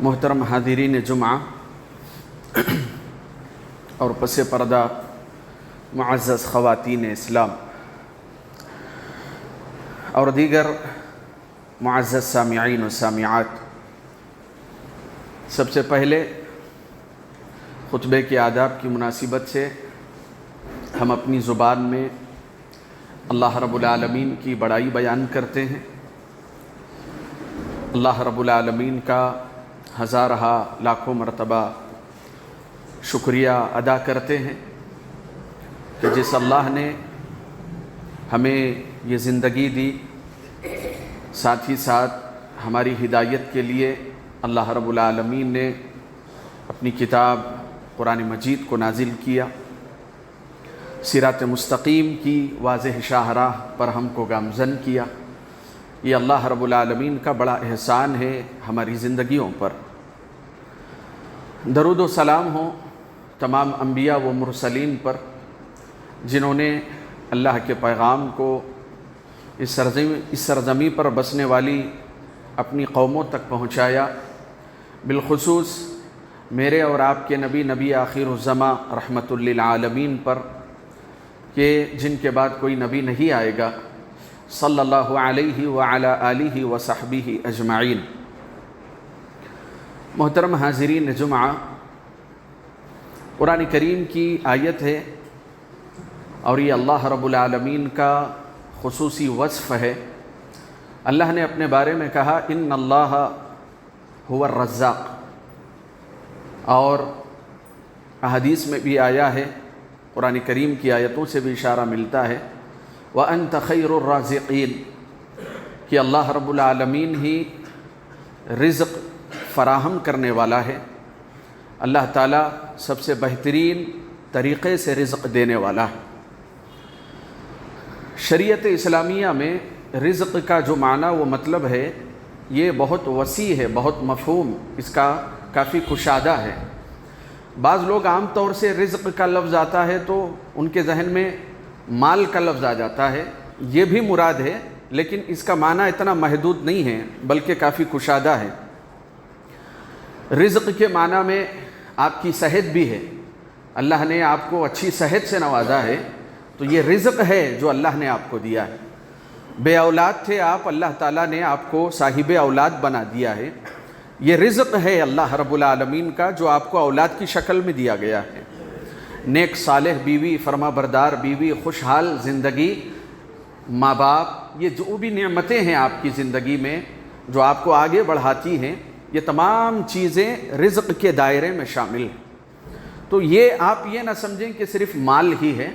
محترم حاضرین جمعہ اور پس پردہ معزز خواتین اسلام اور دیگر معزز سامعین و سامعات، سب سے پہلے خطبے کے آداب کی مناسبت سے ہم اپنی زبان میں اللہ رب العالمین کی بڑائی بیان کرتے ہیں۔ اللہ رب العالمین کا ہزارہا لاکھوں مرتبہ شکریہ ادا کرتے ہیں کہ جس اللہ نے ہمیں یہ زندگی دی، ساتھ ہی ساتھ ہماری ہدایت کے لیے اللہ رب العالمین نے اپنی کتاب قرآن مجید کو نازل کیا، صراط مستقیم کی واضح شاہراہ پر ہم کو گامزن کیا۔ یہ اللہ رب العالمین کا بڑا احسان ہے ہماری زندگیوں پر۔ درود و سلام ہوں تمام انبیاء و مرسلین پر، جنہوں نے اللہ کے پیغام کو اس سرزمین پر بسنے والی اپنی قوموں تک پہنچایا۔ بالخصوص میرے اور آپ کے نبی آخر الزماں رحمت للعالمین پر، کہ جن کے بعد کوئی نبی نہیں آئے گا، صلی اللہ علیہ وعلی آلہ وصحبہ اجمعین۔ محترم حاضرین جمعہ، قرآن کریم کی آیت ہے اور یہ اللہ رب العالمین کا خصوصی وصف ہے۔ اللہ نے اپنے بارے میں کہا ان اللہ هو الرزاق، اور احادیث میں بھی آیا ہے، قرآن کریم کی آیتوں سے بھی اشارہ ملتا ہے وَأَنْتَ خَيْرُ الرَّازِقِينَ، کہ اللہ رب العالمین ہی رزق فراہم کرنے والا ہے۔ اللہ تعالیٰ سب سے بہترین طریقے سے رزق دینے والا ہے۔ شریعت اسلامیہ میں رزق کا جو معنی وہ مطلب ہے، یہ بہت وسیع ہے، بہت مفہوم اس کا کافی کشادہ ہے۔ بعض لوگ عام طور سے رزق کا لفظ آتا ہے تو ان کے ذہن میں مال کا لفظ آ جاتا ہے، یہ بھی مراد ہے، لیکن اس کا معنی اتنا محدود نہیں ہے بلکہ کافی کشادہ ہے۔ رزق کے معنی میں آپ کی صحت بھی ہے، اللہ نے آپ کو اچھی صحت سے نوازا ہے تو یہ رزق ہے جو اللہ نے آپ کو دیا ہے۔ بے اولاد تھے آپ، اللہ تعالیٰ نے آپ کو صاحب اولاد بنا دیا ہے، یہ رزق ہے اللہ رب العالمین کا جو آپ کو اولاد کی شکل میں دیا گیا ہے۔ نیک صالح بیوی، فرما بردار بیوی، خوشحال زندگی، ماں باپ، یہ جو بھی نعمتیں ہیں آپ کی زندگی میں جو آپ کو آگے بڑھاتی ہیں، یہ تمام چیزیں رزق کے دائرے میں شامل ہیں۔ تو یہ آپ یہ نہ سمجھیں کہ صرف مال ہی ہے،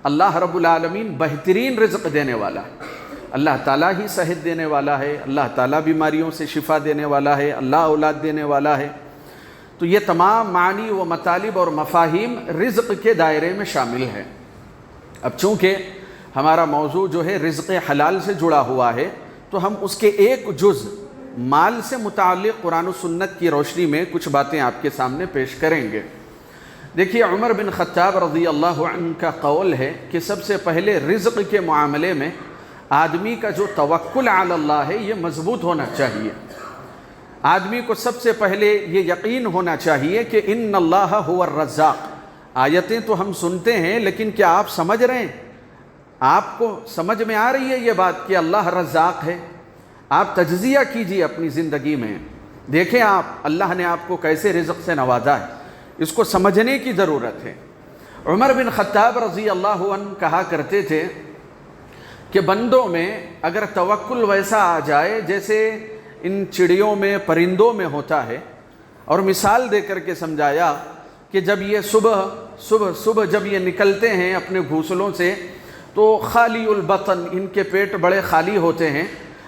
اللہ رب العالمین بہترین رزق دینے والا ہے۔ اللہ تعالیٰ ہی صحت دینے والا ہے، اللہ تعالیٰ بیماریوں سے شفا دینے والا ہے، اللہ اولاد دینے والا ہے۔ تو یہ تمام معنی و مطالب اور مفاہیم رزق کے دائرے میں شامل ہیں۔ اب چونکہ ہمارا موضوع جو ہے رزق حلال سے جڑا ہوا ہے، تو ہم اس کے ایک جز مال سے متعلق قرآن و سنت کی روشنی میں کچھ باتیں آپ کے سامنے پیش کریں گے۔ دیکھیے، عمر بن خطاب رضی اللہ عنہ کا قول ہے کہ سب سے پہلے رزق کے معاملے میں آدمی کا جو توکل علی اللہ ہے یہ مضبوط ہونا چاہیے۔ آدمی کو سب سے پہلے یہ یقین ہونا چاہیے کہ ان اللہ هو الرزاق۔ آیتیں تو ہم سنتے ہیں، لیکن کیا آپ سمجھ رہے ہیں؟ آپ کو سمجھ میں آ رہی ہے یہ بات کہ اللہ رزاق ہے؟ آپ تجزیہ کیجئے اپنی زندگی میں، دیکھیں آپ اللہ نے آپ کو کیسے رزق سے نوازا ہے، اس کو سمجھنے کی ضرورت ہے۔ عمر بن خطاب رضی اللہ عنہ کہا کرتے تھے کہ بندوں میں اگر توکل ویسا آ جائے جیسے ان چڑیوں میں، پرندوں میں ہوتا ہے، اور مثال دے کر کے سمجھایا کہ جب یہ صبح جب یہ نکلتے ہیں اپنے گھونسلوں سے تو خالی البطن، ان کے پیٹ بڑے خالی ہوتے ہیں،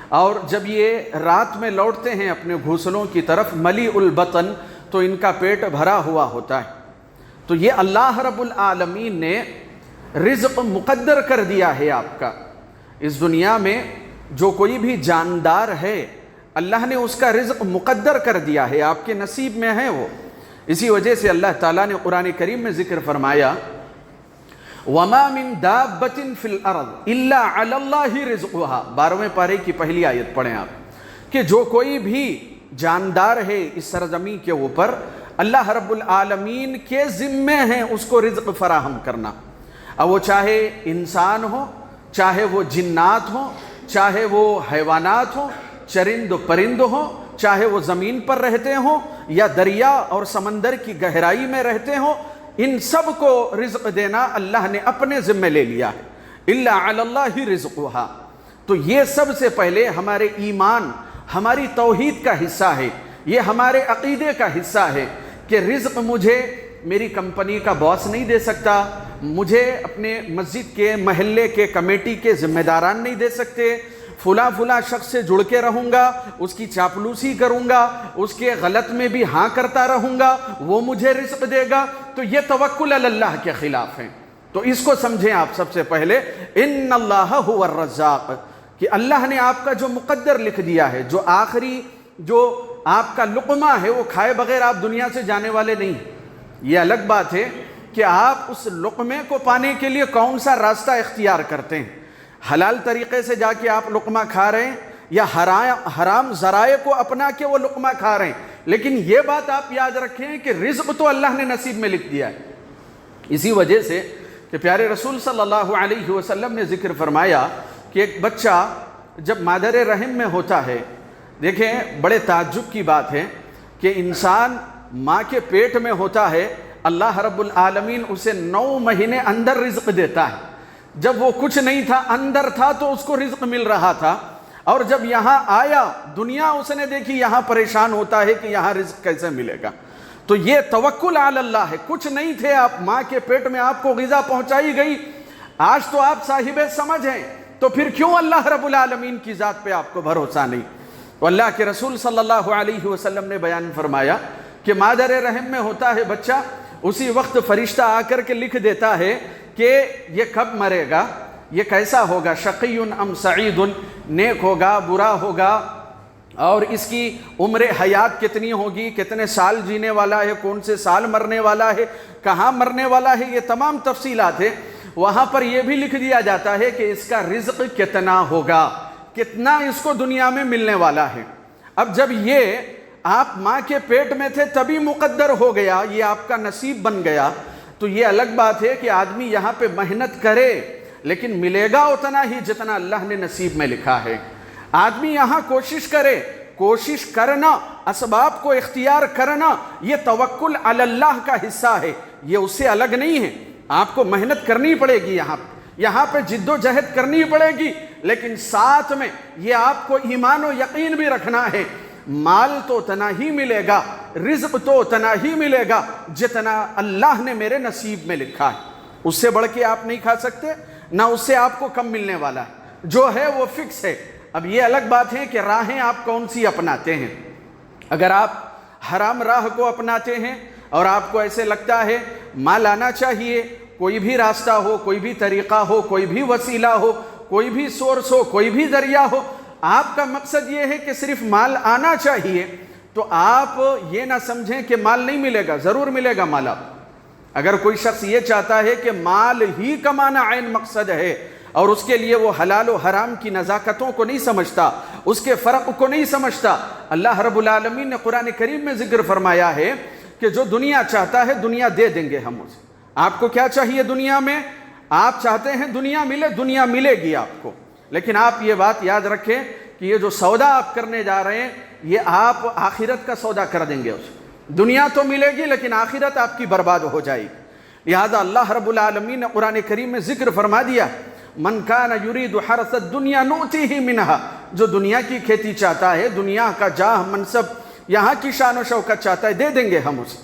اور جب یہ رات میں لوٹتے ہیں اپنے گھونسلوں کی طرف ملی البطن، تو ان کا پیٹ بھرا ہوا ہوتا ہے۔ تو یہ اللہ رب العالمین نے رزق مقدر کر دیا ہے آپ کا۔ اس دنیا میں جو کوئی بھی جاندار ہے، اللہ نے اس کا رزق مقدر کر دیا ہے، آپ کے نصیب میں ہے وہ۔ اسی وجہ سے اللہ تعالیٰ نے قرآن کریم میں ذکر فرمایا وَمَا مِن دَابَّةٍ فِي الْأَرْضِ إِلَّا عَلَى اللَّهِ رِزْقُهَا، 12ویں پارے کی پہلی آیت پڑھیں آپ، کہ جو کوئی بھی جاندار ہے اس سرزمین کے اوپر، اللہ رب العالمین کے ذمے ہیں اس کو رزق فراہم کرنا، اب وہ چاہے انسان ہو، چاہے وہ جنات ہوں، چاہے وہ حیوانات ہوں، چرند و پرند ہوں، چاہے وہ زمین پر رہتے ہوں یا دریا اور سمندر کی گہرائی میں رہتے ہوں، ان سب کو رزق دینا اللہ نے اپنے ذمے لے لیا ہے۔ الا علی اللہ رزقھا، تو یہ سب سے پہلے ہمارے ایمان، ہماری توحید کا حصہ ہے، یہ ہمارے عقیدے کا حصہ ہے کہ رزق مجھے میری کمپنی کا باس نہیں دے سکتا، مجھے اپنے مسجد کے محلے کے کمیٹی کے ذمہ داران نہیں دے سکتے، فلاں شخص سے جڑ کے رہوں گا، اس کی چاپلوسی کروں گا، اس کے غلط میں بھی ہاں کرتا رہوں گا، وہ مجھے رزق دے گا، تو یہ توکل علی اللہ کے خلاف ہیں۔ تو اس کو سمجھیں آپ سب سے پہلے، ان اللہ هو الرزاق، کہ اللہ نے آپ کا جو مقدر لکھ دیا ہے، جو آخری جو آپ کا لقمہ ہے وہ کھائے بغیر آپ دنیا سے جانے والے نہیں۔ یہ الگ بات ہے کہ آپ اس لقمے کو پانے کے لیے کون سا راستہ اختیار کرتے ہیں، حلال طریقے سے جا کے آپ لقمہ کھا رہے ہیں یا حرام ذرائع کو اپنا کے وہ لقمہ کھا رہے ہیں، لیکن یہ بات آپ یاد رکھیں کہ رزق تو اللہ نے نصیب میں لکھ دیا ہے۔ اسی وجہ سے کہ پیارے رسول صلی اللہ علیہ وسلم نے ذکر فرمایا کہ ایک بچہ جب مادر رحم میں ہوتا ہے، دیکھیں بڑے تعجب کی بات ہے کہ انسان ماں کے پیٹ میں ہوتا ہے، اللہ رب العالمین اسے 9 مہینے اندر رزق دیتا ہے۔ جب وہ کچھ نہیں تھا، اندر تھا، تو اس کو رزق مل رہا تھا، اور جب یہاں آیا دنیا اس نے دیکھی، یہاں پریشان ہوتا ہے کہ یہاں رزق کیسے ملے گا۔ تو یہ توکل علی اللہ ہے، کچھ نہیں تھے آپ، ماں کے پیٹ میں آپ کو غذا پہنچائی گئی، آج تو آپ صاحب سمجھ ہیں، تو پھر کیوں اللہ رب العالمین کی ذات پہ آپ کو بھروسہ نہیں؟ تو اللہ کے رسول صلی اللہ علیہ وسلم نے بیان فرمایا کہ مادر رحم میں ہوتا ہے بچہ، اسی وقت فرشتہ آ کر کے لکھ دیتا ہے کہ یہ کب مرے گا، یہ کیسا ہوگا، شقی ام سعید، نیک ہوگا برا ہوگا، اور اس کی عمر حیات کتنی ہوگی، کتنے سال جینے والا ہے، کون سے سال مرنے والا ہے، کہاں مرنے والا ہے، یہ تمام تفصیلات ہیں۔ وہاں پر یہ بھی لکھ دیا جاتا ہے کہ اس کا رزق کتنا ہوگا، کتنا اس کو دنیا میں ملنے والا ہے۔ اب جب یہ آپ ماں کے پیٹ میں تھے تبھی مقدر ہو گیا، یہ آپ کا نصیب بن گیا، تو یہ الگ بات ہے کہ آدمی یہاں پہ محنت کرے لیکن ملے گا اتنا ہی جتنا اللہ نے نصیب میں لکھا ہے۔ آدمی یہاں کوشش کرے، کوشش کرنا، اسباب کو اختیار کرنا، یہ توکل علی اللہ کا حصہ ہے، یہ اس سے الگ نہیں ہے۔ آپ کو محنت کرنی پڑے گی، یہاں پہ جد و جہد کرنی پڑے گی، لیکن ساتھ میں یہ آپ کو ایمان و یقین بھی رکھنا ہے، مال تو اتنا ہی ملے گا، رزق تو اتنا ہی ملے گا جتنا اللہ نے میرے نصیب میں لکھا ہے، اس سے بڑھ کے آپ نہیں کھا سکتے، نہ اس سے آپ کو کم ملنے والا ہے، جو ہے وہ فکس ہے۔ اب یہ الگ بات ہے کہ راہیں آپ کون سی اپناتے ہیں۔ اگر آپ حرام راہ کو اپناتے ہیں اور آپ کو ایسے لگتا ہے مال آنا چاہیے، کوئی بھی راستہ ہو، کوئی بھی طریقہ ہو، کوئی بھی وسیلہ ہو، کوئی بھی سورس ہو، کوئی بھی ذریعہ ہو، آپ کا مقصد یہ ہے کہ صرف مال آنا چاہیے، تو آپ یہ نہ سمجھیں کہ مال نہیں ملے گا، ضرور ملے گا مال۔ آپ اگر کوئی شخص یہ چاہتا ہے کہ مال ہی کمانا عین مقصد ہے اور اس کے لیے وہ حلال و حرام کی نزاکتوں کو نہیں سمجھتا، اس کے فرق کو نہیں سمجھتا، اللہ رب العالمین نے قرآن کریم میں ذکر فرمایا ہے کہ جو دنیا چاہتا ہے دنیا دے دیں گے ہم اسے۔ آپ کو کیا چاہیے دنیا میں؟ آپ چاہتے ہیں دنیا ملے، دنیا ملے گی آپ کو، لیکن آپ یہ بات یاد رکھیں کہ یہ جو سودا آپ کرنے جا رہے ہیں یہ آپ آخرت کا سودا کر دیں گے اسے۔ دنیا تو ملے گی لیکن آخرت آپ کی برباد ہو جائے گی۔ لہذا اللہ رب العالمین نے قرآن کریم میں ذکر فرما دیا، من کان یرید حرث الدنیا نؤتیہ منہا، جو دنیا کی کھیتی چاہتا ہے، دنیا کا جاہ منصب، یہاں کی شان و شوکت چاہتا ہے، دے دیں گے ہم اسے۔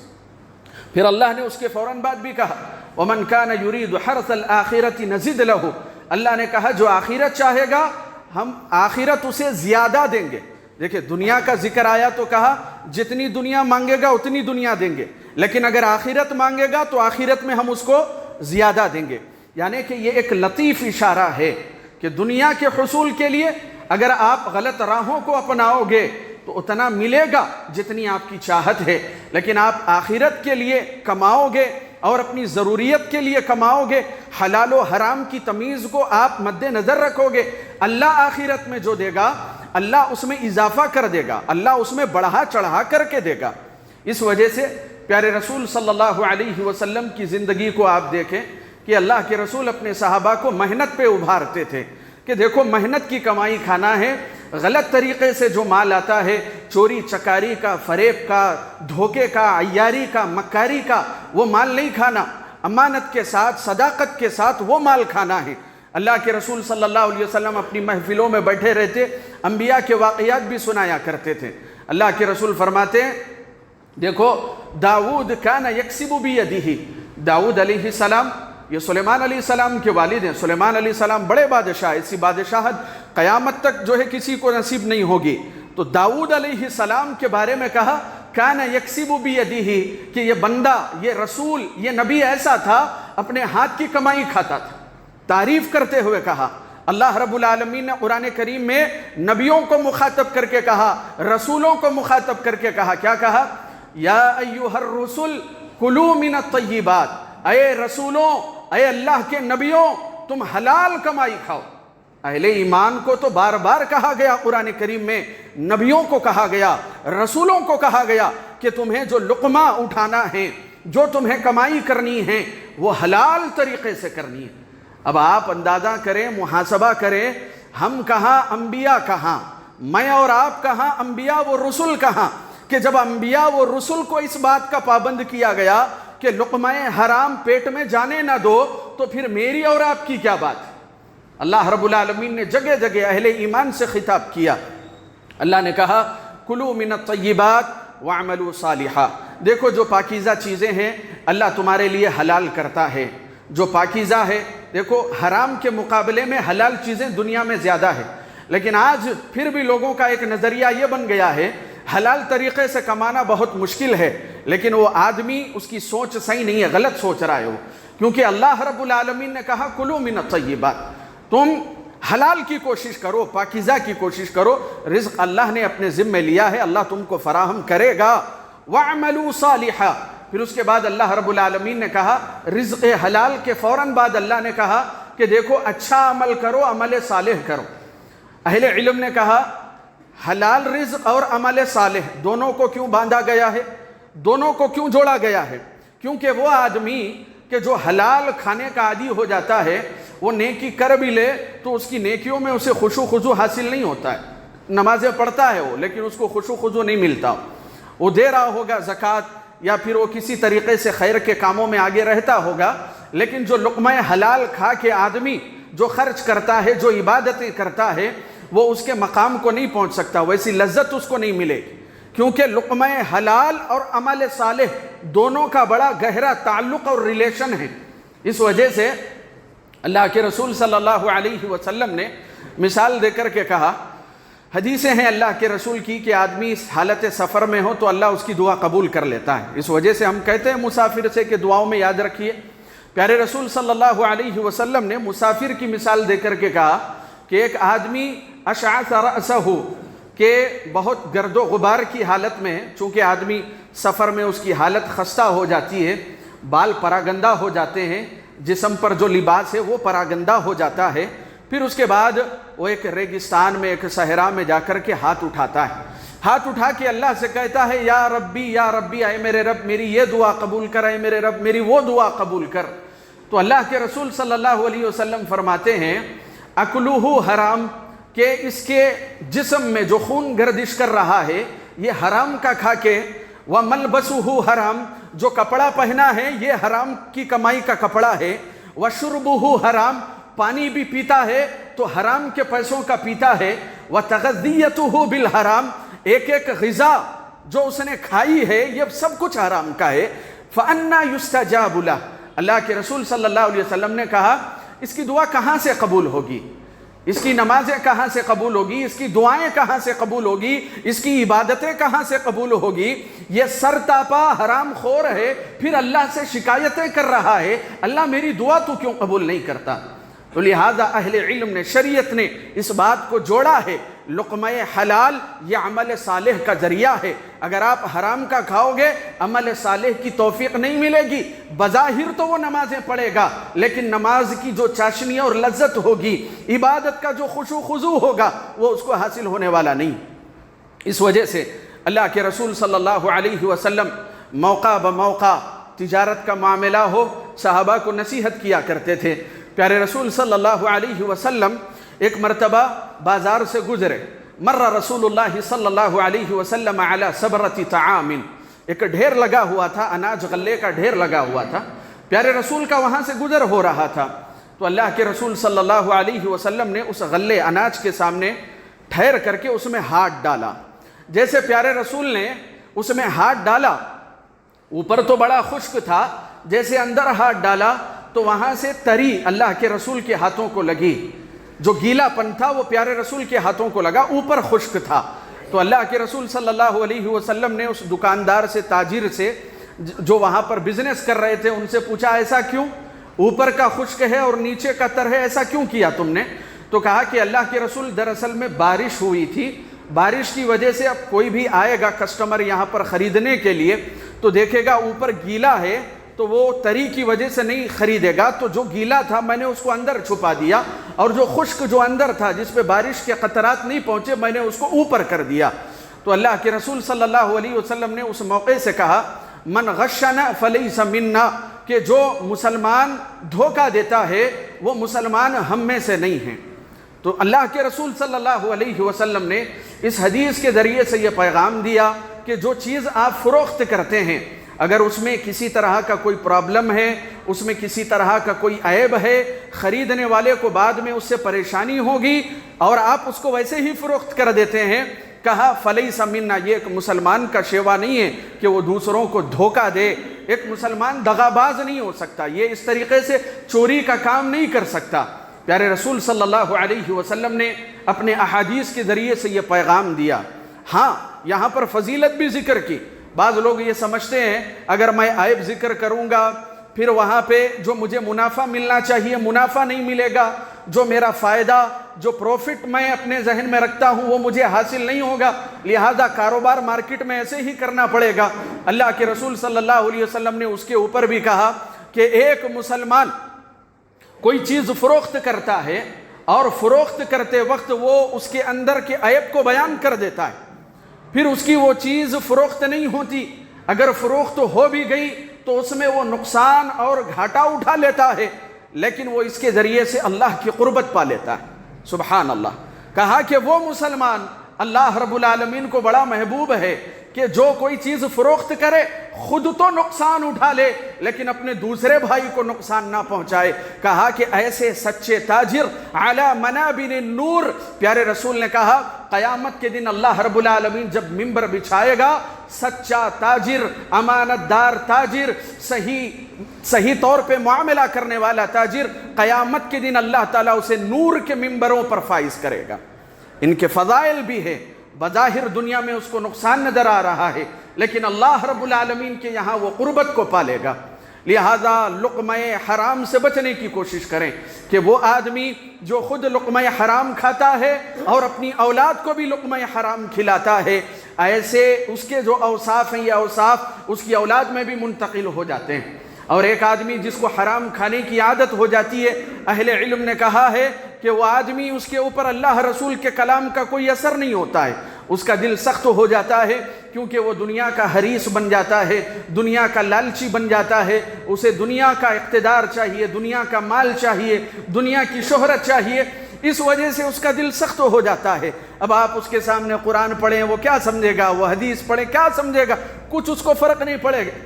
پھر اللہ نے اس کے فوراً بعد بھی کہا ومن کان یرید حرث الآخرۃ نزد لہ، اللہ نے کہا جو آخرت چاہے گا ہم آخرت اسے زیادہ دیں گے۔ دیکھیں دنیا کا ذکر آیا تو کہا جتنی دنیا مانگے گا اتنی دنیا دیں گے، لیکن اگر آخرت مانگے گا تو آخرت میں ہم اس کو زیادہ دیں گے۔ یعنی کہ یہ ایک لطیف اشارہ ہے کہ دنیا کے حصول کے لیے اگر آپ غلط راہوں کو اپناؤ گے تو اتنا ملے گا جتنی آپ کی چاہت ہے، لیکن آپ آخرت کے لیے کماؤ گے اور اپنی ضروریت کے لیے کماؤ گے، حلال و حرام کی تمیز کو آپ مد نظر رکھو گے، اللہ آخرت میں جو دے گا اللہ اس میں اضافہ کر دے گا، اللہ اس میں بڑھا چڑھا کر کے دے گا۔ اس وجہ سے پیارے رسول صلی اللہ علیہ وسلم کی زندگی کو آپ دیکھیں کہ اللہ کے رسول اپنے صحابہ کو محنت پہ ابھارتے تھے کہ دیکھو محنت کی کمائی کھانا ہے، غلط طریقے سے جو مال آتا ہے، چوری چکاری کا، فریب کا، دھوکے کا، عیاری کا، مکاری کا، وہ مال نہیں کھانا، امانت کے ساتھ، صداقت کے ساتھ وہ مال کھانا ہے۔ اللہ کے رسول صلی اللہ علیہ وسلم اپنی محفلوں میں بیٹھے رہتے، انبیاء کے واقعات بھی سنایا کرتے تھے۔ اللہ کے رسول فرماتے ہیں دیکھو داؤد کان یکسب بیدہ، داؤد علیہ السلام یہ سلیمان علیہ السلام کے والد ہیں۔ سلیمان علیہ السلام بڑے بادشاہ، ایسی بادشاہت قیامت تک جو ہے کسی کو نصیب نہیں ہوگی۔ تو داؤد علیہ السلام کے بارے میں کہا کان یکسب بیدہ کہ یہ بندہ، یہ رسول، یہ نبی ایسا تھا اپنے ہاتھ کی کمائی کھاتا تھا۔ تعریف کرتے ہوئے کہا، اللہ رب العالمین نے قرآن کریم میں نبیوں کو مخاطب کر کے کہا، رسولوں کو مخاطب کر کے کہا، کیا کہا؟ یا ایھا الرسل کلوا من الطیبات، اے رسولوں، اے اللہ کے نبیوں، تم حلال کمائی کھاؤ۔ اہل ایمان کو تو بار بار کہا گیا قرآن کریم میں، نبیوں کو کہا گیا، رسولوں کو کہا گیا کہ تمہیں جو لقمہ اٹھانا ہے، جو تمہیں کمائی کرنی ہے، وہ حلال طریقے سے کرنی ہے۔ اب آپ اندازہ کریں، محاسبہ کریں، ہم کہاں، انبیاء کہاں، میں اور آپ کہاں، انبیاء و رسول کہاں، کہ جب انبیاء و رسول کو اس بات کا پابند کیا گیا کہ لقمہ حرام پیٹ میں جانے نہ دو، تو پھر میری اور آپ کی کیا بات؟ اللہ رب العالمین نے جگہ جگہ اہل ایمان سے خطاب کیا۔ اللہ نے کہا کلوا من الطیبات واعملوا صالحا، دیکھو جو پاکیزہ چیزیں ہیں اللہ تمہارے لیے حلال کرتا ہے، جو پاکیزہ ہے۔ دیکھو حرام کے مقابلے میں حلال چیزیں دنیا میں زیادہ ہے، لیکن آج پھر بھی لوگوں کا ایک نظریہ یہ بن گیا ہے حلال طریقے سے کمانا بہت مشکل ہے، لیکن وہ آدمی، اس کی سوچ صحیح نہیں ہے، غلط سوچ رہا ہے وہ، کیونکہ اللہ رب العالمین نے کہا کلوا من الطیبات، تم حلال کی کوشش کرو، پاکیزہ کی کوشش کرو، رزق اللہ نے اپنے ذمہ لیا ہے، اللہ تم کو فراہم کرے گا۔ وَاعْمَلُوا صَالِحًا، پھر اس کے بعد اللہ رب العالمین نے کہا، رزق حلال کے فوراً بعد اللہ نے کہا کہ دیکھو اچھا عمل کرو، عمل صالح کرو۔ اہل علم نے کہا حلال رزق اور عمل صالح دونوں کو کیوں باندھا گیا ہے، دونوں کو کیوں جوڑا گیا ہے؟ کیونکہ وہ آدمی کہ جو حلال کھانے کا عادی ہو جاتا ہے، وہ نیکی کر بھی لے تو اس کی نیکیوں میں اسے خشوع خضوع حاصل نہیں ہوتا ہے، نمازیں پڑھتا ہے وہ، لیکن اس کو خشوع خضوع نہیں ملتا، وہ دے رہا ہوگا زکوٰۃ یا پھر وہ کسی طریقے سے خیر کے کاموں میں آگے رہتا ہوگا، لیکن جو لقمہ حلال کھا کے آدمی جو خرچ کرتا ہے، جو عبادتیں کرتا ہے، وہ اس کے مقام کو نہیں پہنچ سکتا، ویسی لذت اس کو نہیں ملے، کیونکہ لقمہ حلال اور عمل صالح دونوں کا بڑا گہرا تعلق اور ریلیشن ہے۔ اس وجہ سے اللہ کے رسول صلی اللہ علیہ وسلم نے مثال دے کر کے کہا، حدیثیں ہیں اللہ کے رسول کی کہ آدمی اس حالت سفر میں ہو تو اللہ اس کی دعا قبول کر لیتا ہے۔ اس وجہ سے ہم کہتے ہیں مسافر سے کہ دعاؤں میں یاد رکھیے۔ پیارے رسول صلی اللہ علیہ وسلم نے مسافر کی مثال دے کر کے کہا کہ ایک آدمی اشعث رأسہ، کہ بہت گرد و غبار کی حالت میں ہے، چونکہ آدمی سفر میں اس کی حالت خستہ ہو جاتی ہے، بال پراگندہ ہو جاتے ہیں، جسم پر جو لباس ہے وہ پراگندہ ہو جاتا ہے، پھر اس کے بعد وہ ایک ریگستان میں، ایک صحرا میں جا کر کے ہاتھ اٹھاتا ہے، ہاتھ اٹھا کے اللہ سے کہتا ہے یا ربی، اے میرے رب میری یہ دعا قبول کر، اے میرے رب میری وہ دعا قبول کر۔ تو اللہ کے رسول صلی اللہ علیہ وسلم فرماتے ہیں اکلوہ حرام، کہ اس کے جسم میں جو خون گردش کر رہا ہے یہ حرام کا کھا کے، وَمَلْبَسُهُ حرام، جو کپڑا پہنا ہے یہ حرام کی کمائی کا کپڑا ہے، وَشُرْبُهُ حرام، پانی بھی پیتا ہے تو حرام کے پیسوں کا پیتا ہے، وَتَغَذِّيَتُهُ بِالْحَرام، ایک ایک غذا جو اس نے کھائی ہے یہ سب کچھ حرام کا ہے، فَأَنَّا يُسْتَجَابُ لَهُ، اللہ کے رسول صلی اللہ علیہ وسلم نے کہا اس کی دعا کہاں سے قبول ہوگی، اس کی نمازیں کہاں سے قبول ہوگی، اس کی دعائیں کہاں سے قبول ہوگی، اس کی عبادتیں کہاں سے قبول ہوگی؟ یہ سر تاپا حرام خور ہے، پھر اللہ سے شکایتیں کر رہا ہے، اللہ میری دعا تو کیوں قبول نہیں کرتا؟ تو لہذا اہل علم نے، شریعت نے اس بات کو جوڑا ہے، لقمہ حلال یہ عمل صالح کا ذریعہ ہے۔ اگر آپ حرام کا کھاؤ گے عمل صالح کی توفیق نہیں ملے گی۔ بظاہر تو وہ نمازیں پڑھے گا لیکن نماز کی جو چاشنی اور لذت ہوگی، عبادت کا جو خشوع خضوع ہوگا، وہ اس کو حاصل ہونے والا نہیں۔ اس وجہ سے اللہ کے رسول صلی اللہ علیہ وسلم موقع بموقع تجارت کا معاملہ ہو، صحابہ کو نصیحت کیا کرتے تھے۔ پیارے رسول صلی اللہ علیہ وسلم ایک مرتبہ بازار سے گزرے، مر رسول اللہ صلی اللہ علیہ وسلم علی صبرۃ طعام، ایک ڈھیر لگا ہوا تھا، اناج غلے کا ڈھیر لگا ہوا تھا، پیارے رسول کا وہاں سے گزر ہو رہا تھا۔ تو اللہ کے رسول صلی اللہ علیہ وسلم نے اس غلے اناج کے سامنے ٹھہر کر کے اس میں ہاتھ ڈالا۔ جیسے پیارے رسول نے اس میں ہاتھ ڈالا، اوپر تو بڑا خشک تھا، جیسے اندر ہاتھ ڈالا تو وہاں سے تری اللہ کے رسول کے ہاتھوں کو لگی، جو گیلا پن تھا وہ پیارے رسول کے ہاتھوں کو لگا، اوپر خشک تھا۔ تو اللہ کے رسول صلی اللہ علیہ وسلم نے اس دکاندار سے، تاجر سے جو وہاں پر بزنس کر رہے تھے، ان سے پوچھا ایسا کیوں؟ اوپر کا خشک ہے اور نیچے کا تر ہے، ایسا کیوں کیا تم نے؟ تو کہا کہ اللہ کے رسول دراصل میں بارش ہوئی تھی، بارش کی وجہ سے اب کوئی بھی آئے گا کسٹمر یہاں پر خریدنے کے لیے تو دیکھے گا اوپر گیلا ہے تو وہ تری کی وجہ سے نہیں خریدے گا، تو جو گیلا تھا میں نے اس کو اندر چھپا دیا، اور جو خشک جو اندر تھا جس پہ بارش کے قطرات نہیں پہنچے میں نے اس کو اوپر کر دیا۔ تو اللہ کے رسول صلی اللہ علیہ وسلم نے اس موقع سے کہا من غشنا فلیس منا، کہ جو مسلمان دھوکہ دیتا ہے وہ مسلمان ہم میں سے نہیں ہیں۔ تو اللہ کے رسول صلی اللہ علیہ وسلم نے اس حدیث کے ذریعے سے یہ پیغام دیا کہ جو چیز آپ فروخت کرتے ہیں اگر اس میں کسی طرح کا کوئی پرابلم ہے، اس میں کسی طرح کا کوئی عیب ہے، خریدنے والے کو بعد میں اس سے پریشانی ہوگی اور آپ اس کو ویسے ہی فروخت کر دیتے ہیں، کہا فلیس منا، یہ ایک مسلمان کا شیوا نہیں ہے کہ وہ دوسروں کو دھوکہ دے، ایک مسلمان دغاباز نہیں ہو سکتا، یہ اس طریقے سے چوری کا کام نہیں کر سکتا۔ پیارے رسول صلی اللہ علیہ وسلم نے اپنے احادیث کے ذریعے سے یہ پیغام دیا۔ ہاں یہاں پر فضیلت بھی ذکر کی۔ بعض لوگ یہ سمجھتے ہیں اگر میں عیب ذکر کروں گا پھر وہاں پہ جو مجھے منافع ملنا چاہیے منافع نہیں ملے گا، جو میرا فائدہ، جو پروفٹ میں اپنے ذہن میں رکھتا ہوں وہ مجھے حاصل نہیں ہوگا، لہذا کاروبار مارکیٹ میں ایسے ہی کرنا پڑے گا۔ اللہ کے رسول صلی اللہ علیہ وسلم نے اس کے اوپر بھی کہا کہ ایک مسلمان کوئی چیز فروخت کرتا ہے اور فروخت کرتے وقت وہ اس کے اندر کے عیب کو بیان کر دیتا ہے، پھر اس کی وہ چیز فروخت نہیں ہوتی، اگر فروخت ہو بھی گئی تو اس میں وہ نقصان اور گھاٹا اٹھا لیتا ہے، لیکن وہ اس کے ذریعے سے اللہ کی قربت پا لیتا ہے۔ سبحان اللہ۔ کہا کہ وہ مسلمان اللہ رب العالمین کو بڑا محبوب ہے کہ جو کوئی چیز فروخت کرے خود تو نقصان اٹھا لے لیکن اپنے دوسرے بھائی کو نقصان نہ پہنچائے۔ کہا کہ ایسے سچے تاجر علی منابر النور، پیارے رسول نے کہا قیامت کے دن اللہ رب العالمین جب منبر بچھائے گا، سچا تاجر، امانت دار تاجر، صحیح طور پہ معاملہ کرنے والا تاجر، قیامت کے دن اللہ تعالیٰ اسے نور کے منبروں پر فائز کرے گا۔ ان کے فضائل بھی ہے، بظاہر دنیا میں اس کو نقصان نظر آ رہا ہے لیکن اللہ رب العالمین کے یہاں وہ قربت کو پالے گا۔ لہذا لقمہ حرام سے بچنے کی کوشش کریں کہ وہ آدمی جو خود لقمہ حرام کھاتا ہے اور اپنی اولاد کو بھی لقمہ حرام کھلاتا ہے، ایسے اس کے جو اوصاف ہیں یہ اوصاف اس کی اولاد میں بھی منتقل ہو جاتے ہیں۔ اور ایک آدمی جس کو حرام کھانے کی عادت ہو جاتی ہے، اہل علم نے کہا ہے کہ وہ آدمی اس کے اوپر اللہ رسول کے کلام کا کوئی اثر نہیں ہوتا ہے، اس کا دل سخت ہو جاتا ہے کیونکہ وہ دنیا کا حریص بن جاتا ہے، دنیا کا لالچی بن جاتا ہے، اسے دنیا کا اقتدار چاہیے، دنیا کا مال چاہیے، دنیا کی شہرت چاہیے، اس وجہ سے اس کا دل سخت ہو جاتا ہے۔ اب آپ اس کے سامنے قرآن پڑھیں وہ کیا سمجھے گا، وہ حدیث پڑھیں کیا سمجھے گا، کچھ اس کو فرق نہیں پڑے گا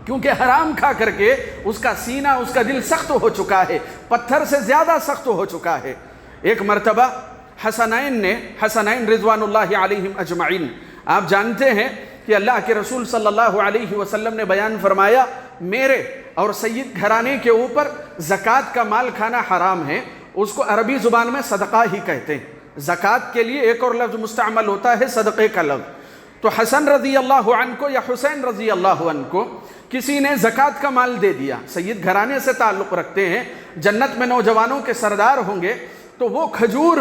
کیونکہ حرام کھا کر کے اس کا سینہ، اس کا دل سخت ہو چکا ہے، پتھر سے زیادہ سخت ہو چکا ہے۔ ایک مرتبہ حسنین رضوان اللہ علیہم اجمعین، آپ جانتے ہیں کہ اللہ کے رسول صلی اللہ علیہ وسلم نے بیان فرمایا میرے اور سید گھرانے کے اوپر زکوٰۃ کا مال کھانا حرام ہے، اس کو عربی زبان میں صدقہ ہی کہتے ہیں، زکوٰۃ کے لیے ایک اور لفظ مستعمل ہوتا ہے صدقے کا لفظ۔ تو حسن رضی اللہ عنہ کو یا حسین رضی اللہ عنہ کو کسی نے زکوٰۃ کا مال دے دیا، سید گھرانے سے تعلق رکھتے ہیں، جنت میں نوجوانوں کے سردار ہوں گے، تو وہ کھجور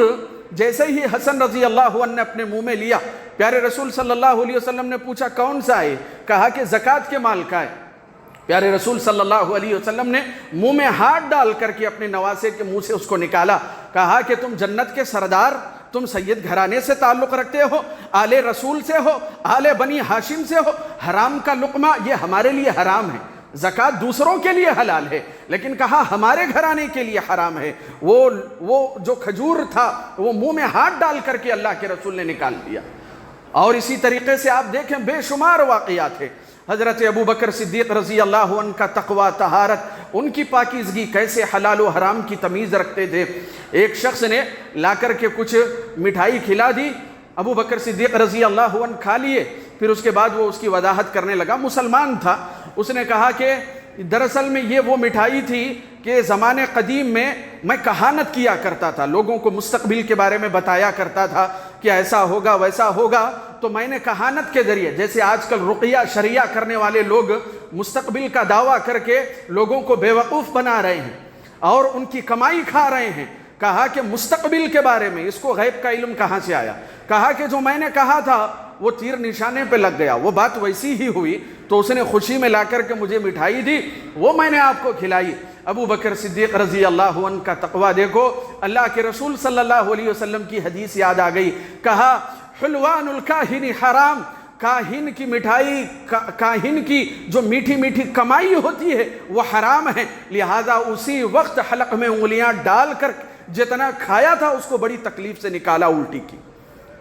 جیسے ہی حسن رضی اللہ عنہ نے اپنے منہ میں لیا، پیارے رسول صلی اللہ علیہ وسلم نے پوچھا کون سا ہے؟ کہا کہ زکوٰۃ کے مال کا ہے۔ پیارے رسول صلی اللہ علیہ وسلم نے منہ میں ہاتھ ڈال کر کے اپنے نواسے کے منہ سے اس کو نکالا، کہا کہ تم جنت کے سردار، تم سید گھرانے سے تعلق رکھتے ہو، آل رسول سے ہو، آل بنی ہاشم سے ہو، حرام کا لقمہ یہ ہمارے لیے حرام ہے، زکوٰۃ دوسروں کے لیے حلال ہے، لیکن کہا ہمارے گھرانے کے لیے حرام ہے۔ وہ جو کھجور تھا وہ منہ میں ہاتھ ڈال کر کے اللہ کے رسول نے نکال دیا۔ اور اسی طریقے سے آپ دیکھیں بے شمار واقعات ہیں، حضرت ابو بکر صدیق رضی اللہ عنہ کا تقوی، طہارت، ان کی پاکیزگی، کیسے حلال و حرام کی تمیز رکھتے تھے۔ ایک شخص نے لا کر کے کچھ مٹھائی کھلا دی، ابو بکر صدیق رضی اللہ عنہ کھا لیے، پھر اس کے بعد وہ اس کی وضاحت کرنے لگا، مسلمان تھا، اس نے کہا کہ دراصل میں یہ وہ مٹھائی تھی کہ زمانے قدیم میں کہانت کیا کرتا تھا، لوگوں کو مستقبل کے بارے میں بتایا کرتا تھا کہ ایسا ہوگا ویسا ہوگا، تو میں نے کہانت کے ذریعے، جیسے آج کل رقیہ شریعہ کرنے والے لوگ مستقبل کا دعویٰ کر کے لوگوں کو بیوقوف بنا رہے ہیں اور ان کی کمائی کھا رہے ہیں، کہا کہ مستقبل کے بارے میں اس کو غیب کا علم کہاں سے آیا؟ کہا کہ جو میں نے کہا تھا وہ تیر نشانے پہ لگ گیا، وہ بات ویسی ہی ہوئی، تو اس نے خوشی میں لا کر کے مجھے مٹھائی دی، وہ میں نے آپ کو کھلائی۔ ابو بکر صدیق رضی اللہ عنہ کا تقویٰ دیکھو، اللہ کے رسول صلی اللہ علیہ وسلم کی حدیث یاد آ گئی، کہا حلوان الکاہن حرام، کاہن کی مٹھائی، کاہن کی جو میٹھی میٹھی کمائی ہوتی ہے وہ حرام ہے، لہذا اسی وقت حلق میں انگلیاں ڈال کر جتنا کھایا تھا اس کو بڑی تکلیف سے نکالا، الٹی کی۔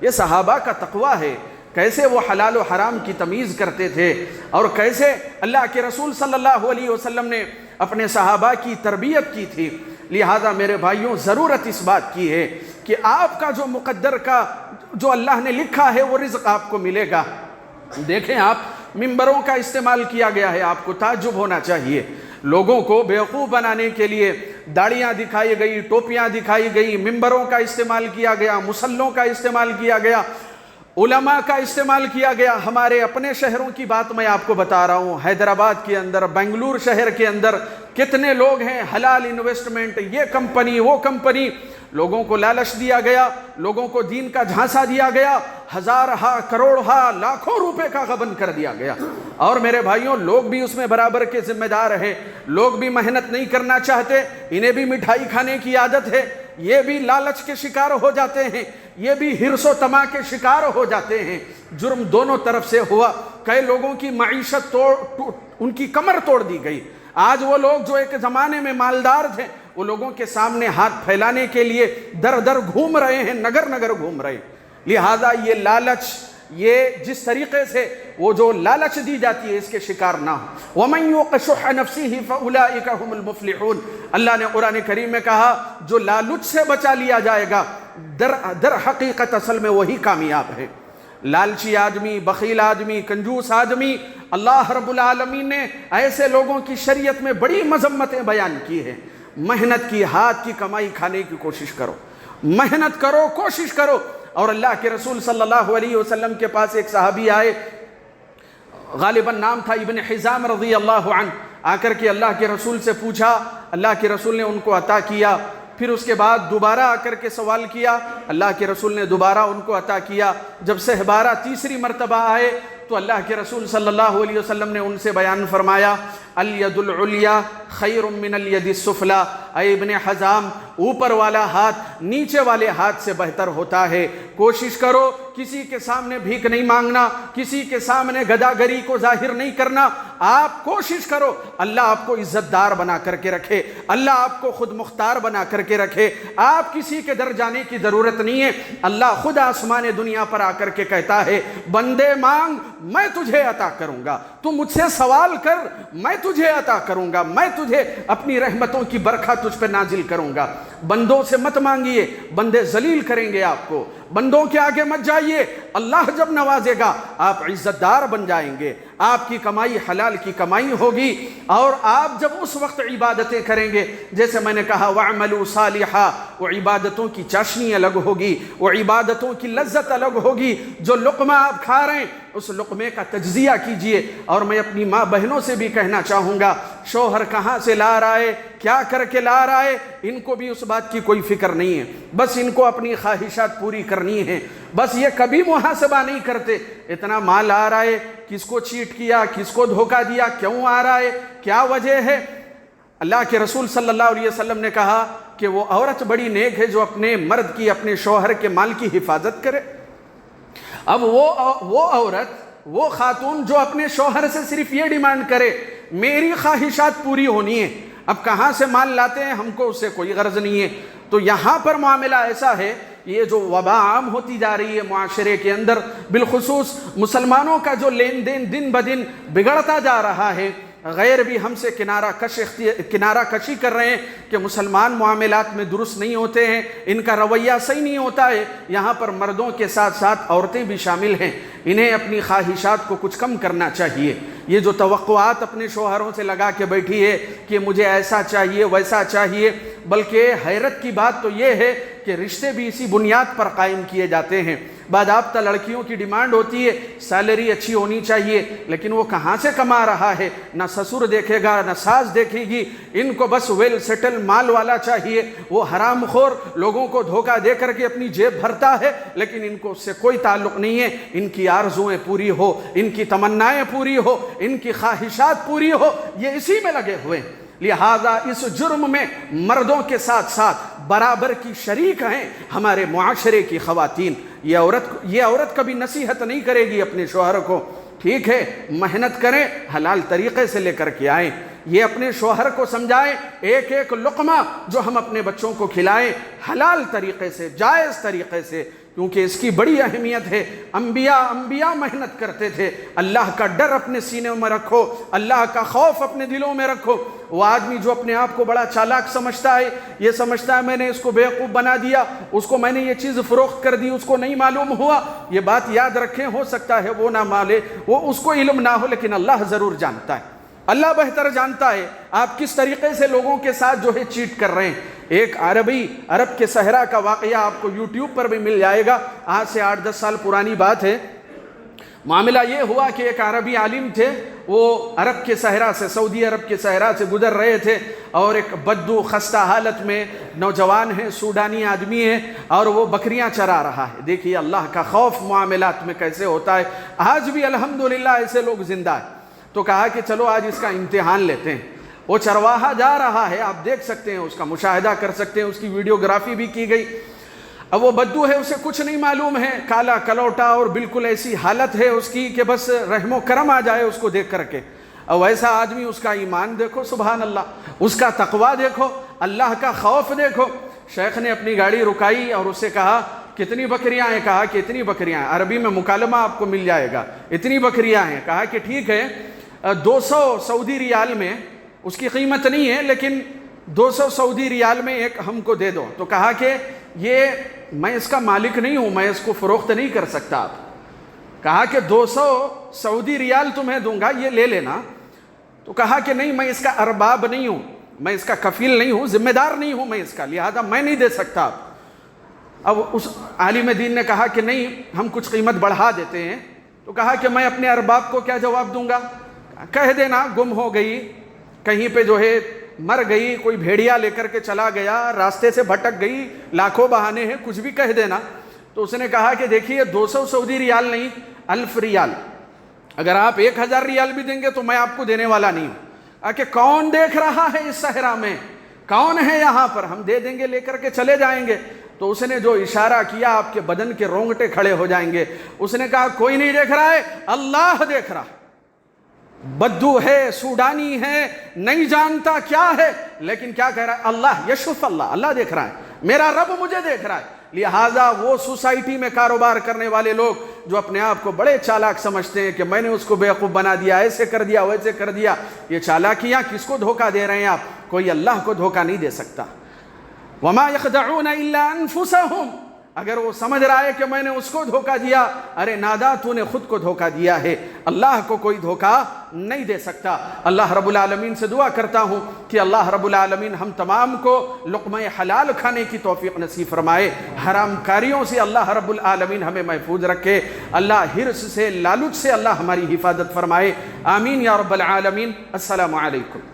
یہ صحابہ کا تقویٰ ہے، کیسے وہ حلال و حرام کی تمیز کرتے تھے، اور کیسے اللہ کے رسول صلی اللہ علیہ وسلم نے اپنے صحابہ کی تربیت کی تھی۔ لہذا میرے بھائیوں، ضرورت اس بات کی ہے کہ آپ کا جو مقدر کا جو اللہ نے لکھا ہے وہ رزق آپ کو ملے گا۔ دیکھیں آپ، ممبروں کا استعمال کیا گیا ہے، آپ کو تعجب ہونا چاہیے، لوگوں کو بیوقوف بنانے کے لیے داڑیاں دکھائی گئی، ٹوپیاں دکھائی گئی، ممبروں کا استعمال کیا گیا، مصلوں کا استعمال کیا گیا، علماء کا استعمال کیا گیا۔ ہمارے اپنے شہروں کی بات میں آپ کو بتا رہا ہوں، حیدرآباد کے اندر، بنگلور شہر کے اندر کتنے لوگ ہیں، حلال انویسٹمنٹ، یہ کمپنی وہ کمپنی، لوگوں کو لالچ دیا گیا، لوگوں کو دین کا جھانسا دیا گیا، ہزارہا کروڑہا لاکھوں روپے کا غبن کر دیا گیا، اور میرے بھائیوں لوگ بھی اس میں برابر کے ذمہ دار ہیں، لوگ بھی محنت نہیں کرنا چاہتے، انہیں بھی مٹھائی کھانے کی عادت ہے، یہ بھی لالچ کے شکار ہو جاتے ہیں، یہ بھی حرص و طمع کے شکار ہو جاتے ہیں۔ جرم دونوں طرف سے ہوا، کئی لوگوں کی معیشت ان کی کمر توڑ دی گئی۔ آج وہ لوگ جو ایک زمانے میں مالدار تھے، وہ لوگوں کے سامنے ہاتھ پھیلانے کے لیے در در گھوم رہے ہیں، نگر نگر گھوم رہے ہیں۔ لہذا یہ لالچ، یہ جس طریقے سے وہ جو لالچ دی جاتی ہے، اس کے شکار نہ ہو۔ وَمَن يُوقَ شُحَّ نَفْسِهِ فَأُولَٰئِكَ هُمُ الْمُفْلِحُونَ، اللہ نے قرآن کریم میں کہا جو لالچ سے بچا لیا جائے گا، در حقیقت اصل میں وہی کامیاب ہے۔ لالچی آدمی، بخیل آدمی، کنجوس آدمی، اللہ رب العالمین نے ایسے لوگوں کی شریعت میں بڑی مذمتیں بیان کی ہیں۔ محنت کی، ہاتھ کی کمائی کھانے کی کوشش کرو، محنت کرو، کوشش کرو۔ اور اللہ کے رسول صلی اللہ علیہ وسلم کے پاس ایک صحابی آئے، غالباً نام تھا ابن حزام رضی اللہ عنہ، آ کر کے اللہ کے رسول سے پوچھا، اللہ کے رسول نے ان کو عطا کیا، پھر اس کے بعد دوبارہ آ کر کے سوال کیا، اللہ کے رسول نے دوبارہ ان کو عطا کیا۔ جب سہبارہ تیسری مرتبہ آئے تو اللہ کے رسول صلی اللہ علیہ وسلم نے ان سے بیان فرمایا، الید العلیٰ خیر من الید السفلیٰ، اے ابن حزام، اوپر والا ہاتھ نیچے والے ہاتھ سے بہتر ہوتا ہے۔ کوشش کرو کسی کے سامنے بھیک نہیں مانگنا، کسی کے سامنے گداگری کو ظاہر نہیں کرنا، آپ کوشش کرو اللہ آپ کو عزت دار بنا کر کے رکھے، اللہ آپ کو خود مختار بنا کر کے رکھے، آپ کسی کے در جانے کی ضرورت نہیں ہے۔ اللہ خود آسمان دنیا پر آ کر کے کہتا ہے، بندے مانگ میں تجھے عطا کروں گا، تو مجھ سے سوال کر میں تجھے عطا کروں گا، میں تجھے اپنی رحمتوں کی برکھا تجھ پہ نازل کروں گا۔ بندوں سے مت مانگیے، بندے ذلیل کریں گے آپ کو، بندوں کے آگے مت جائیے، اللہ جب نوازے گا آپ عزت دار بن جائیں گے، آپ کی کمائی حلال کی کمائی ہوگی، اور آپ جب اس وقت عبادتیں کریں گے، جیسے میں نے کہا وَعْمَلُوا صَالِحًا، وہ عبادتوں کی چاشنی الگ ہوگی، وہ عبادتوں کی لذت الگ ہوگی۔ جو لقمہ آپ کھا رہے ہیں اس لقمے کا تجزیہ کیجئے۔ اور میں اپنی ماں بہنوں سے بھی کہنا چاہوں گا، شوہر کہاں سے لا رہا ہے، کیا کر کے لا رہا ہے، ان کو بھی اس بات کی کوئی فکر نہیں ہے، بس ان کو اپنی خواہشات پوری کرنی ہے، بس یہ کبھی محاسبہ نہیں کرتے اتنا مال آ رہا ہے، کس کو چیٹ کیا، کس کو دھوکہ دیا، کیوں آ رہا ہے، کیا وجہ ہے۔ اللہ کے رسول صلی اللہ علیہ وسلم نے کہا کہ وہ عورت بڑی نیک ہے جو اپنے مرد کی، اپنے شوہر کے مال کی حفاظت کرے۔ اب وہ عورت، وہ خاتون جو اپنے شوہر سے صرف یہ ڈیمانڈ کرے میری خواہشات پوری ہونی ہے، اب کہاں سے مال لاتے ہیں ہم کو اس سے کوئی غرض نہیں ہے۔ تو یہاں پر معاملہ ایسا ہے، یہ جو وبا عام ہوتی جا رہی ہے معاشرے کے اندر، بالخصوص مسلمانوں کا جو لین دین دن بدن بگڑتا جا رہا ہے، غیر بھی ہم سے کنارہ کشی کر رہے ہیں کہ مسلمان معاملات میں درست نہیں ہوتے ہیں، ان کا رویہ صحیح نہیں ہوتا ہے۔ یہاں پر مردوں کے ساتھ ساتھ عورتیں بھی شامل ہیں، انہیں اپنی خواہشات کو کچھ کم کرنا چاہیے۔ یہ جو توقعات اپنے شوہروں سے لگا کے بیٹھی ہے کہ مجھے ایسا چاہیے ویسا چاہیے، بلکہ حیرت کی بات تو یہ ہے کہ رشتے بھی اسی بنیاد پر قائم کیے جاتے ہیں۔ باضابطہ لڑکیوں کی ڈیمانڈ ہوتی ہے سیلری اچھی ہونی چاہیے، لیکن وہ کہاں سے کما رہا ہے، نہ سسر دیکھے گا نہ ساس دیکھے گی، ان کو بس ویل سیٹل مال والا چاہیے۔ وہ حرام خور لوگوں کو دھوکہ دے کر کے اپنی جیب بھرتا ہے، لیکن ان کو اس سے کوئی تعلق نہیں ہے، ان کی آرزویں پوری ہو، ان کی تمنائیں پوری ہو، ان کی خواہشات پوری ہو، یہ اسی میں لگے ہوئے ہیں۔ لہذا اس جرم میں مردوں کے ساتھ ساتھ برابر کی شریک ہیں ہمارے معاشرے کی خواتین۔ یہ عورت کبھی نصیحت نہیں کرے گی اپنے شوہر کو، ٹھیک ہے محنت کریں، حلال طریقے سے لے کر کے آئیں، یہ اپنے شوہر کو سمجھائیں ایک ایک لقمہ جو ہم اپنے بچوں کو کھلائیں حلال طریقے سے، جائز طریقے سے، کیونکہ اس کی بڑی اہمیت ہے۔ انبیاء محنت کرتے تھے۔ اللہ کا ڈر اپنے سینے میں رکھو، اللہ کا خوف اپنے دلوں میں رکھو۔ وہ آدمی جو اپنے آپ کو بڑا چالاک سمجھتا ہے، یہ سمجھتا ہے میں نے اس کو بیوقوف بنا دیا، اس کو میں نے یہ چیز فروخت کر دی، اس کو نہیں معلوم ہوا، یہ بات یاد رکھیں، ہو سکتا ہے وہ نہ مالے، وہ اس کو علم نہ ہو، لیکن اللہ ضرور جانتا ہے، اللہ بہتر جانتا ہے آپ کس طریقے سے لوگوں کے ساتھ جو ہے چیٹ کر رہے ہیں۔ ایک عرب کے صحرا کا واقعہ آپ کو یوٹیوب پر بھی مل جائے گا، آج سے 8-10 سال پرانی بات ہے۔ معاملہ یہ ہوا کہ ایک عربی عالم تھے، وہ عرب کے صحرا سے، سعودی عرب کے صحرا سے گزر رہے تھے، اور ایک بدو خستہ حالت میں نوجوان ہے، سوڈانی آدمی ہے، اور وہ بکریاں چرا رہا ہے۔ دیکھیے اللہ کا خوف معاملات میں کیسے ہوتا ہے، آج بھی الحمدللہ ایسے لوگ زندہ ہیں۔ تو کہا کہ چلو آج اس کا امتحان لیتے ہیں۔ وہ چرواہا جا رہا ہے، آپ دیکھ سکتے ہیں، اس کا مشاہدہ کر سکتے ہیں، اس کی ویڈیوگرافی بھی کی گئی۔ اب وہ بدو ہے، اسے کچھ نہیں معلوم ہے، کالا کلوٹا اور بالکل ایسی حالت ہے اس کی کہ بس رحم و کرم آ جائے اس کو دیکھ کر کے۔ اب ایسا آدمی، اس کا ایمان دیکھو سبحان اللہ، اس کا تقوی دیکھو، اللہ کا خوف دیکھو۔ شیخ نے اپنی گاڑی رکائی اور اس سے کہا کتنی بکریاں ہیں؟ کہا کہ اتنی بکریاں ہیں، عربی میں مکالمہ آپ کو مل جائے گا، اتنی بکریاں ہیں۔ کہا کہ ٹھیک ہے، 200 سعودی ریال میں، اس کی قیمت نہیں ہے لیکن 200 سعودی ریال میں ایک ہم کو دے دو۔ تو کہا کہ یہ میں اس کا مالک نہیں ہوں، میں اس کو فروخت نہیں کر سکتا۔ آپ کہا کہ 200 سعودی ریال تمہیں دوں گا، یہ لے لینا۔ تو کہا کہ نہیں، میں اس کا ارباب نہیں ہوں، میں اس کا کفیل نہیں ہوں، ذمہ دار نہیں ہوں میں اس کا، لہذا میں نہیں دے سکتا۔ اب اس عالم دین نے کہا کہ نہیں، ہم کچھ قیمت بڑھا دیتے ہیں۔ تو کہا کہ میں اپنے ارباب کو کیا جواب دوں گا؟ کہہ دینا گم ہو گئی، کہیں پہ جو ہے مر گئی، کوئی بھیڑیا لے کر کے چلا گیا، راستے سے بھٹک گئی، لاکھوں بہانے ہیں، کچھ بھی کہہ دینا۔ تو اس نے کہا کہ دیکھیے 200 سعودی ریال نہیں، 1000 ریال، اگر آپ 1000 ریال بھی دیں گے تو میں آپ کو دینے والا نہیں ہوں۔ کہ کون دیکھ رہا ہے اس صحرا میں، کون ہے یہاں پر، ہم دے دیں گے، لے کر کے چلے جائیں گے۔ تو اس نے جو اشارہ کیا آپ کے بدن کے رونگٹے کھڑے ہو جائیں گے۔ اس نے کہا کوئی نہیں دیکھ رہا ہے، اللہ دیکھ رہا ہے۔ بدو ہے، سوڈانی ہے، نہیں جانتا کیا ہے، لیکن کیا کہہ رہا ہے؟ اللہ یشوف، اللہ دیکھ رہا ہے، میرا رب مجھے دیکھ رہا ہے۔ لہٰذا وہ سوسائٹی میں کاروبار کرنے والے لوگ جو اپنے آپ کو بڑے چالاک سمجھتے ہیں کہ میں نے اس کو بیوقوف بنا دیا، ایسے کر دیا ویسے کر دیا، یہ چالاکیاں کس کو دھوکہ دے رہے ہیں آپ؟ کوئی اللہ کو دھوکہ نہیں دے سکتا۔ وما يخدعون الا انفسهم، اگر وہ سمجھ رہا ہے کہ میں نے اس کو دھوکہ دیا، ارے نادا تو نے خود کو دھوکہ دیا ہے، اللہ کو کوئی دھوکہ نہیں دے سکتا۔ اللہ رب العالمین سے دعا کرتا ہوں کہ اللہ رب العالمین ہم تمام کو لقمہ حلال کھانے کی توفیق نصیب فرمائے، حرام کاریوں سے اللہ رب العالمین ہمیں محفوظ رکھے، اللہ حرص سے، لالچ سے اللہ ہماری حفاظت فرمائے، آمین یا رب العالمین۔ السلام علیکم۔